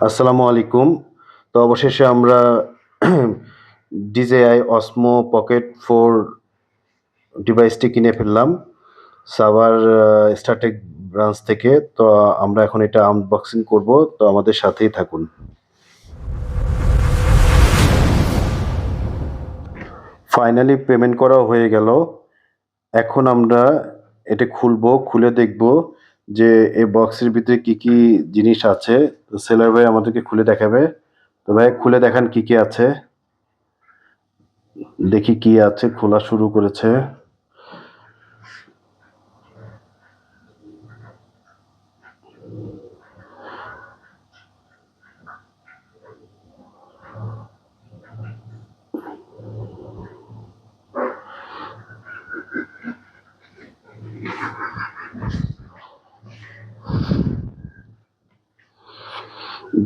আসসালামু আলাইকুম। তো অবশেষে আমরা DJI Osmo Pocket 4 ডিভাইসটি কিনে ফেললাম সাভার স্টারটেক ব্রাঞ্চ থেকে। তো আমরা এখন এটা আনবক্সিং করব। তো আমাদের সাথেই থাকুন। ফাইনালি পেমেন্ট করা হয়ে গেল। এখন আমরা এটা খুলবো, খুলে দেখব যে এই বক্সের ভিতরে কি, কি জিনিস আছে। তো সেলার ভাই আমাদেরকে খুলে দেখাবে। তো ভাই খুলে দেখান কি, কি আছে? দেখি কি আছে, খোলা শুরু করেছে।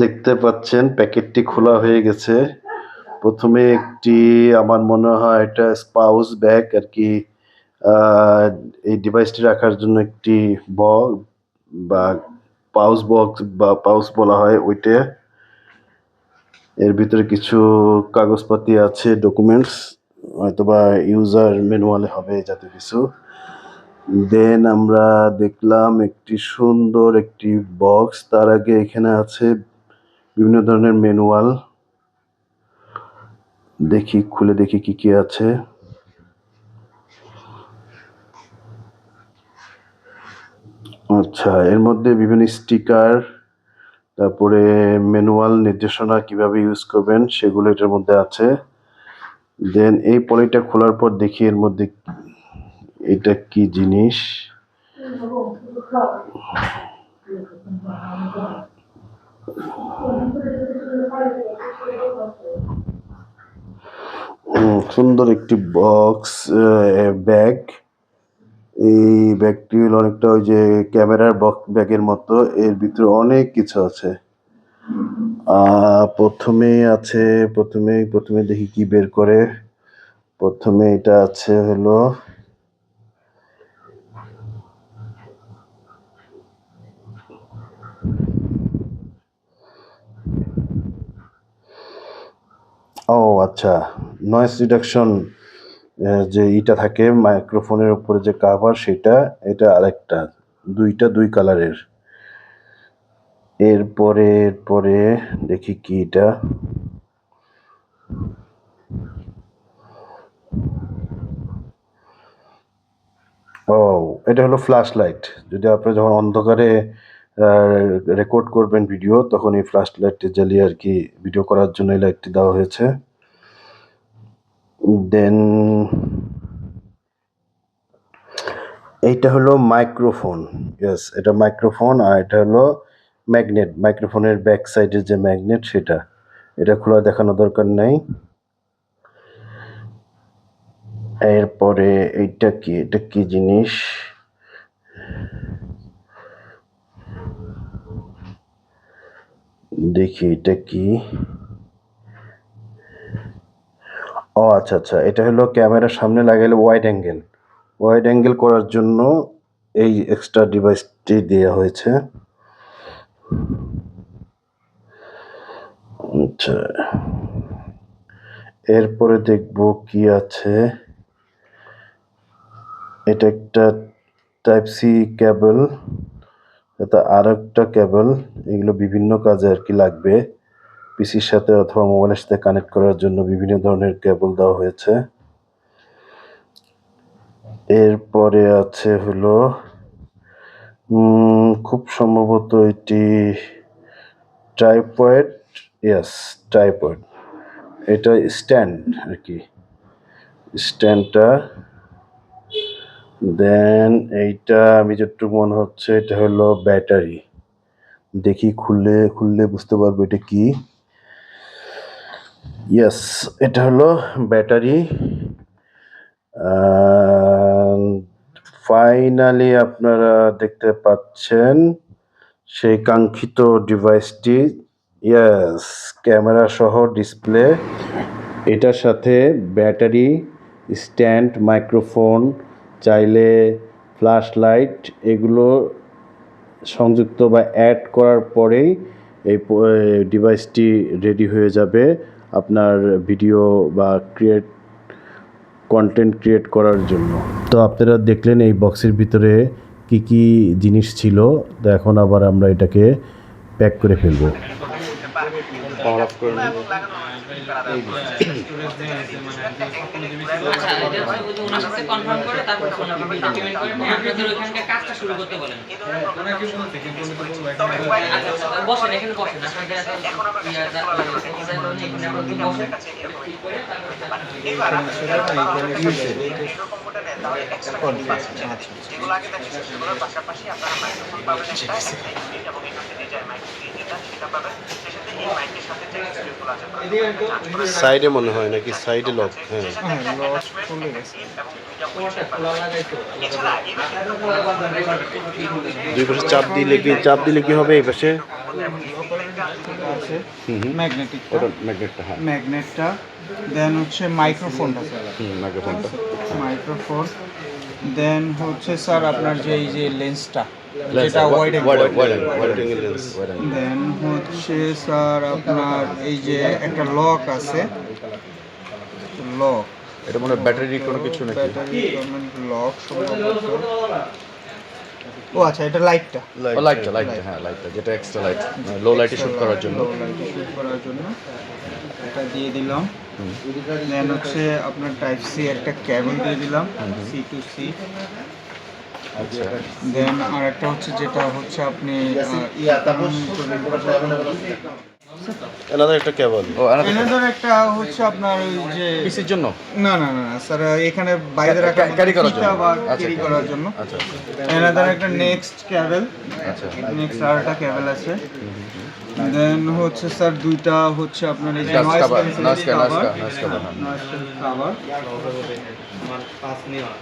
দেখতে পাচ্ছেন প্যাকেটটি খোলা হয়ে গেছে। প্রথমে একটি আমার মনে হয় এটা স্পাউস ব্যাগ আর কি। এই ডিভাইসটি রাখার জন্য একটি বা পাউচ বক্স বা পাউচ বলা হয় ওইটা। এর ভিতরে কিছু কাগজপাতি আছে, ডকুমেন্টস, হয়তোবা ইউজার ম্যানুয়ালে হবে এই জাতীয় কিছু। দেন আমরা দেখলাম একটি সুন্দর একটি বক্স। তার আগে এখানে আছে বিভিন্ন ধরনের ম্যানুয়াল। দেখি, খুলে দেখি কি, কি আছে। আচ্ছা, এর মধ্যে বিভিন্ন স্টিকার, তারপরে ম্যানুয়াল নির্দেশনা কিভাবে ইউজ করবেন সেগুলো এটার মধ্যে আছে। দেন এই পলিটা খোলার পর দেখি এর মধ্যে এটা কি জিনিস। সুন্দর একটি বক্স, ব্যাগ। এই ব্যাগটি হলো অনেকটা ওই যে ক্যামেরার বক্স ব্যাগের মতো। এর ভিতরে অনেক কিছু আছে। প্রথমে দেখি কি বের করে। প্রথমে এটা আছে হলো ও আচ্ছা, নয়েজ রিডাকশন যে ইটা থাকে মাইক্রোফোনের উপরে যে কাভার সেটা, এটা আরেকটা। দুই কালারের। এরপরে দেখি কি এটা। ও, এটা হলো ফ্ল্যাশ লাইট। যদি আপনি যখন অন্ধকারে রেকর্ড করবেন ভিডিও, তখন এই ফ্ল্যাশ লাইটটি জ্বালিয়ে আর কি ভিডিও করার জন্য এই লাইটটি দেওয়া হয়েছে। দেন এইটা হলো মাইক্রোফোন। ইয়েস, এটা মাইক্রোফোন। আর এটা হলো ম্যাগনেট, মাইক্রোফোনের ব্যাক সাইডের যে ম্যাগনেট সেটা। এটা খোলা দেখানো দরকার নাই। এরপরে এইটা কি, এটা কি জিনিস? দেখি এটা কি। ও আচ্ছা আচ্ছা, এটা হলো ক্যামেরার সামনে লাগাইলে ওয়াইড অ্যাঙ্গেল করার জন্য এই এক্সট্রা ডিভাইসটি দেওয়া হয়েছে। আচ্ছা, এরপরে দেখব কি আছে। এটা একটা টাইপ সি কেবল, এটা আর একটা কেবল। এগুলো বিভিন্ন কাজে আর কি লাগবে। পিসির সাথে অথবা মোবাইলের সাথে কানেক্ট করার জন্য বিভিন্ন ধরনের কেবল দেওয়া হয়েছে। এরপরে আছে হলো খুব সম্ভবত এটি ট্রাইপয়েড। ইয়েস, ট্রাইপয়েড। এটা স্ট্যান্ড আর কি, স্ট্যান্ডটা। দেন এইটা আমি যতটুকু মনে হচ্ছে এটা হলো ব্যাটারি। দেখি খুললে বুঝতে পারবো এটা কি। ইয়েস, এটা হলো ব্যাটারি। ফাইনালি আপনারা দেখতে পাচ্ছেন সেই কাঙ্ক্ষিত ডিভাইসটি। ইয়েস, ক্যামেরা সহ ডিসপ্লে, এটার সাথে ব্যাটারি, স্ট্যান্ড, মাইক্রোফোন, চাইলে ফ্ল্যাশ লাইট, এগুলো সংযুক্ত বা অ্যাড করার পরেই এই ডিভাইসটি রেডি হয়ে যাবে আপনার ভিডিও বা কন্টেন্ট ক্রিয়েট করার জন্য। তো আপনারা দেখলেন এই বক্সের ভিতরে কি কি জিনিস ছিল। তো এখন আবার আমরা এটাকে প্যাক করে ফেলবো। পাওয়ার অফ করে নেব। সাইডে মনে হয় নাকি সাইডে লক? হ্যাঁ, দুই পাশে চাপ দিলে কি হবে? এই পাশে ম্যাগনেটটা দেন হচ্ছে মাইক্রোফোনটা মাইক্রোফোন দেন হচ্ছে স্যার আপনার যে এই যে লেন্সটা যেটা ওয়াইড লেন্স দেন হচ্ছে স্যার আপনার এই যে একটা লক আছে লক এটা মনে হয় ব্যাটারি কোনো কিছু নাকি? ব্যাটারি লক সম্ভবত। ও আচ্ছা, এটা লাইটটা হ্যাঁ, লাইটটা যেটা এক্সট্রা লাইট লো লাইটে শুট করার জন্য এটা দিয়ে দিলাম। দেন হচ্ছে আপনার টাইপ সি একটা কেবল দিয়ে দিলাম, সি টু সি। আচ্ছা, দেন আর একটা হচ্ছে যেটা হচ্ছে আপনি আলাদা একটা কেবল। এনাদার একটা হচ্ছে আপনার ওই যে পিসির জন্য? না স্যার, এখানে বাইরে রাখা ক্যারি করার জন্য বা ক্যারি করার জন্য। আচ্ছা, এনাদার একটা নেক্সট কেবল, আচ্ছা, নেক্সট আর একটা কেবল আছে। দেন হচ্ছে স্যার দুইটা হচ্ছে আপনার এই যে নয়েজ কভার।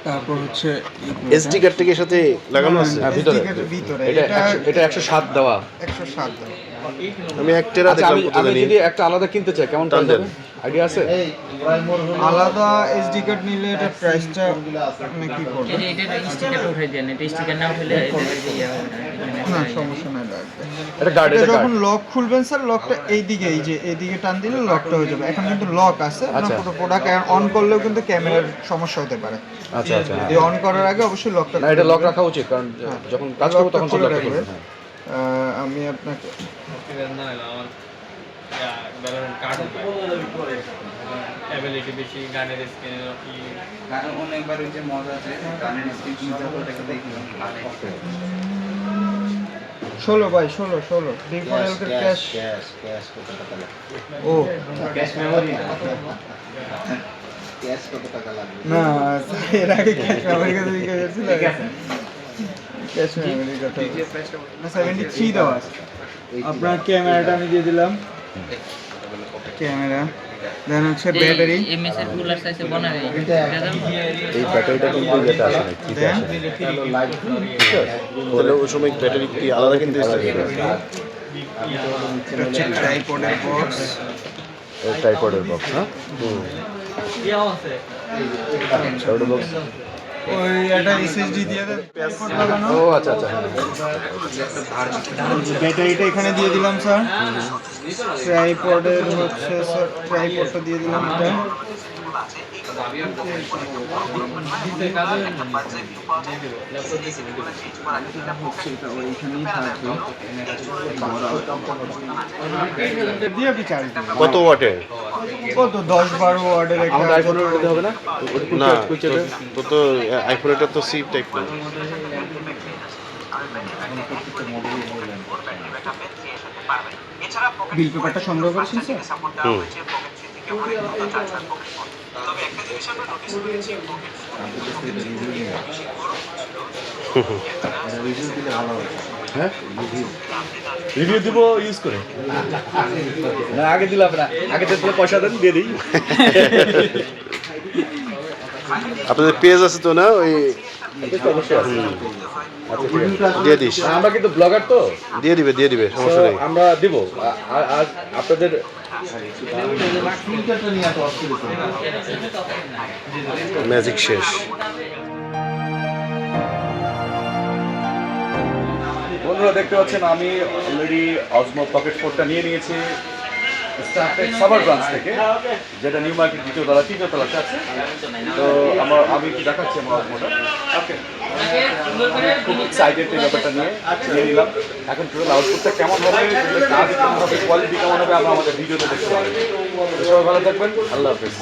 তারপর হচ্ছে এসডি কার্ডটা কি সাথে লাগানো আছে ভিতরে? এটা 107 দেওয়া। 107 আমি এক টেরা দেখলাম। আমি যদি একটা আলাদা কিনতে চাই কেমন টাকা যাবে? আইডিয়া আছে? আলাদা এসডি কার্ড নিলে এটা প্রাইসটা মানে কি করবে? এটা স্টিকার উঠাই দেন, এটা স্টিকার না উঠাইলে না সমস্যা নাই, লাগবে। এটা গার্ড, এটা এটা যখন লক খুলবেন স্যার, লকটা এইদিকে এই যে এইদিকে টান দিলে লকটা হয়ে যাবে। এখন কিন্তু লক আছে, আপনার পুরো প্রোডাক্ট অন করলেও কিন্তু ক্যামেরার সমস্যা হতে পারে। আচ্ছা আচ্ছা, এই অন করার আগে অবশ্যই লকটা না এটা লক রাখা উচিত, কারণ যখন কাজ করব তখন খুলে লক রাখবেন। করব। আমি আপনাকে অনেকবার ওই যে মজা আছে গানের স্ক্রিন দেখলাম 16 বাই 16 ডিফরেন্ট ক্যাশ কত টাকা লাগবে? ও ক্যাশ মেমরি ক্যাশ কত টাকা লাগবে? না এর আগে ক্যাশ মেমরি কত দিকে গেছিল? ক্যাশ মেমরি কত? না 73 দেওয়া আছে। আপনার ক্যামেরাটা আমি দিয়ে দিলাম, ক্যামেরা। দেন হচ্ছে ব্যাটারি, এমএস এর কুলার সাইজে বানাবে। এই ব্যাটারিটা কিন্তু যেটা আছে না কি দেন তাহলে ওই সময় ব্যাটারি কি আলাদা কিনতে হচ্ছে? এটা হচ্ছে ট্রাইপডের বক্স, ট্রাইপডের বক্স। হ্যাঁ, ট্রাইপড বক্স। ওই একটা এসএসডি দিয়ে দেন, ট্রাইপড লাগানো। ও আচ্ছা আচ্ছা, ব্যাটারিটা এখানে দিয়ে দিলাম স্যার। ট্রাইপডের হচ্ছে স্যার ট্রাইপডটা দিয়ে দিলাম এটা। দিয়ে আপনি চার্জ দেবেন। কত ওয়াটের? কত 10-12 ওয়াটের একটা। আমাদের আইফোনের ওটাতে হবে না? না, তো আইফোন এটা তো সি টাইপ না। বিল পেপারটা সংগ্রহ করেছেন স্যার? হুম, হ্যাঁ রিভিউ দিব ইউজ করে। না আগে দিলাম না, আগে দিলে পয়সা দেন, দিয়ে দিই। আপনাদের পেজ আছে তো না? ওই দিয়ে দিস। আমরা কিন্তু ব্লগার তো, দিয়ে দিবে সমস্যা নেই। আমরা দিব। আজ আপনাদের ম্যাজিক শেষ। বন্ধুরা দেখতে পাচ্ছেন আমি অলরেডি অজমো পকেট ফোরটা নিয়ে নিয়েছি স্টারটেক সাভার ব্রাঞ্চ থেকে, যেটা নিউ মার্কেট তৃতীয় তলাতে আছে। তো আমি একটু দেখাচ্ছি আমার অজমোটা। খুব এক্সাইটেড এই ব্যাপারটা নিয়ে নিলাম। এখন টোটাল আউটপুটটা কেমন হবে, কাজ কেমন হবে, কোয়ালিটি কেমন হবে আমরা আমাদের ভিডিওতে দেখতে পাবেন। সবাই ভালো থাকবেন, আল্লাহ হাফেজ।